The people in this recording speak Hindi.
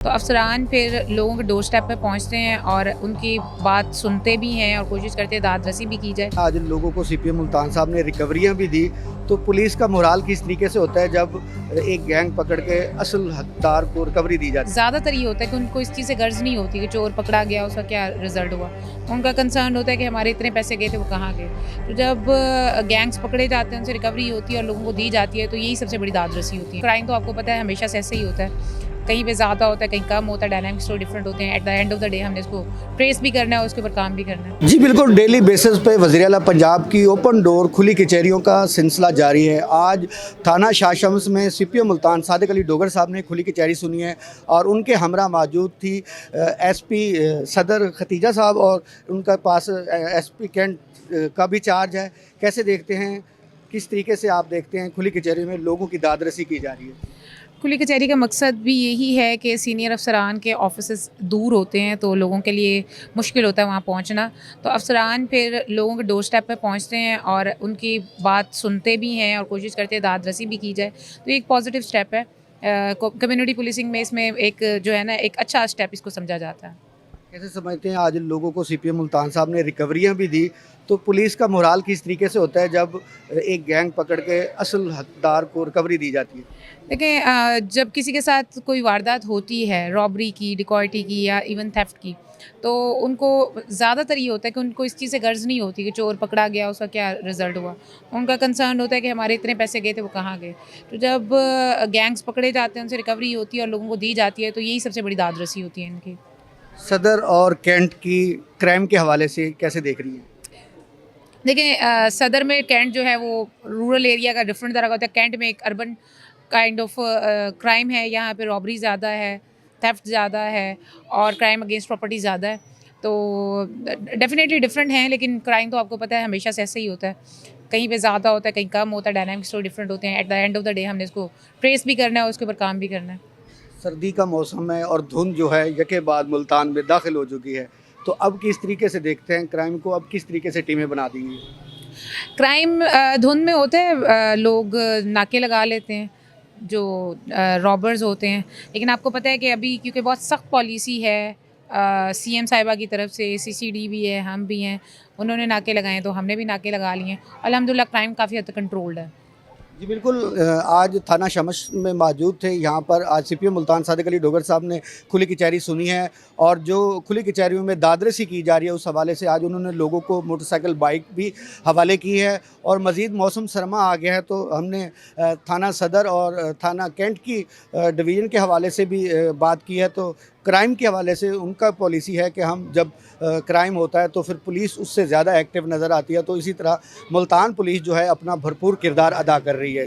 तो अफसरान फिर लोगों के डोर स्टेप पे पहुंचते हैं और उनकी बात सुनते भी हैं और कोशिश करते हैं दाद रसी भी की जाए। आज इन लोगों को सीपीएम मुल्तान साहब ने रिकवरियां भी दी, तो पुलिस का मोराल किस तरीके से होता है जब एक गैंग पकड़ के असल हकदार को रिकवरी दी जाती है? ज़्यादातर ये होता है कि उनको इस चीज़ से गर्ज नहीं होती कि चोर पकड़ा गया उसका क्या रिजल्ट हुआ। उनका कंसर्न होता है कि हमारे इतने पैसे गए थे वो कहाँ गए। तो जब गैंग्स पकड़े जाते हैं उनसे रिकवरी होती है और लोगों को दी जाती है, तो यही सबसे बड़ी दाद रसी होती है। क्राइम तो आपको पता है हमेशा से ऐसे ही होता है, कहीं पे ज़्यादा होता है कहीं कम होता है, डायनामिक्स तो डिफरेंट होते हैं। At the end of the day हमने इसको ट्रेस भी करना है और उसके ऊपर काम भी करना है। जी बिल्कुल, डेली बेसिस पे वज़ीर आला पंजाब की ओपन डोर खुली कचहरियों का सिलसिला जारी है। आज थाना शाह शम्स में सीपीएम मुल्तान सादिक अली डोगर साहब ने खुली कचहरी सुनी है और उनके हमरा मौजूद थी एसपी सदर खतीजा साहब और उनके पास एसपी कैंट का भी चार्ज है। कैसे देखते हैं, किस तरीके से आप देखते हैं खुली कचहरी में लोगों की दाद रसी की जा रही है? खुली कचहरी का मकसद भी यही है कि सीनियर अफसरान के ऑफिसेस दूर होते हैं तो लोगों के लिए मुश्किल होता है वहाँ पहुँचना। तो अफसरान फिर लोगों के डोर स्टेप पे पहुँचते हैं और उनकी बात सुनते भी हैं और कोशिश करते हैं दाद रसी भी की जाए। तो ये एक पॉजिटिव स्टेप है। कम्युनिटी पुलिसिंग में इसमें एक जो है ना एक अच्छा स्टेप इसको समझा जाता है। कैसे समझते हैं आज इन लोगों को सीपीएम मुल्तान साहब ने रिकवरियां भी दी, तो पुलिस का मोराल किस तरीके से होता है जब एक गैंग पकड़ के असल हकदार को रिकवरी दी जाती है? देखें, जब किसी के साथ कोई वारदात होती है, रॉबरी की, डिकॉयटी की या इवन थेफ्ट की, तो उनको ज़्यादातर ये होता है कि उनको इस चीज़ से गर्ज नहीं होती कि चोर पकड़ा गया उसका क्या रिज़ल्ट हुआ। उनका कंसर्न होता है कि हमारे इतने पैसे गए थे वो कहाँ गए। तो जब गैंग्स पकड़े जाते हैं उनसे रिकवरी होती है और लोगों को दी जाती है, तो यही सबसे बड़ी दाद रसी होती है इनकी। सदर और कैंट की क्राइम के हवाले से कैसे देख रही हैं? देखिए, सदर में कैंट जो है वो रूरल एरिया का डिफरेंट तरह का होता है। कैंट में एक अर्बन काइंड ऑफ क्राइम है, यहाँ पे रॉबरी ज़्यादा है, थेफ्ट ज़्यादा है और क्राइम अगेंस्ट प्रॉपर्टी ज़्यादा है। तो डेफिनेटली डिफरेंट हैं, लेकिन क्राइम तो आपको पता है हमेशा से ऐसे ही होता है, कहीं पे ज़्यादा होता है कहीं कम होता है, डायनामिक्स तो डिफरेंट होते हैं। At the end of the day हमने इसको ट्रेस भी करना है और उसके ऊपर काम भी करना है। सर्दी का मौसम है और धुंध जो है यके बाद मुल्तान में दाखिल हो चुकी है, तो अब किस तरीके से देखते हैं क्राइम को, अब किस तरीके से टीमें बना दी हैं? क्राइम धुंध में होता है, लोग नाके लगा लेते हैं जो रॉबर्स होते हैं। लेकिन आपको पता है कि अभी क्योंकि बहुत सख्त पॉलिसी है सीएम साहिबा की तरफ से, सीसीडी भी है, हम भी हैं, उन्होंने नाके लगाए हैं तो हमने भी नाके लगा लिए हैं। अल्हम्दुलिल्लाह क्राइम काफ़ी हद तक कंट्रोल्ड है। जी बिल्कुल, आज थाना शमश में मौजूद थे। यहाँ पर आज सीपीएम मुल्तान सादिक अली डोगर साहब ने खुली कचहरी सुनी है और जो खुली कचहरियों में दादरसी की जा रही है उस हवाले से आज उन्होंने लोगों को मोटरसाइकिल बाइक भी हवाले की है। और मज़ीद मौसम सरमा आ गया है तो हमने थाना सदर और थाना कैंट की डिवीज़न के हवाले से भी बात की है। तो क्राइम के हवाले से उनका पॉलिसी है कि हम जब क्राइम होता है तो फिर पुलिस उससे ज़्यादा एक्टिव नज़र आती है। तो इसी तरह मुल्तान पुलिस जो है अपना भरपूर किरदार अदा कर रही है।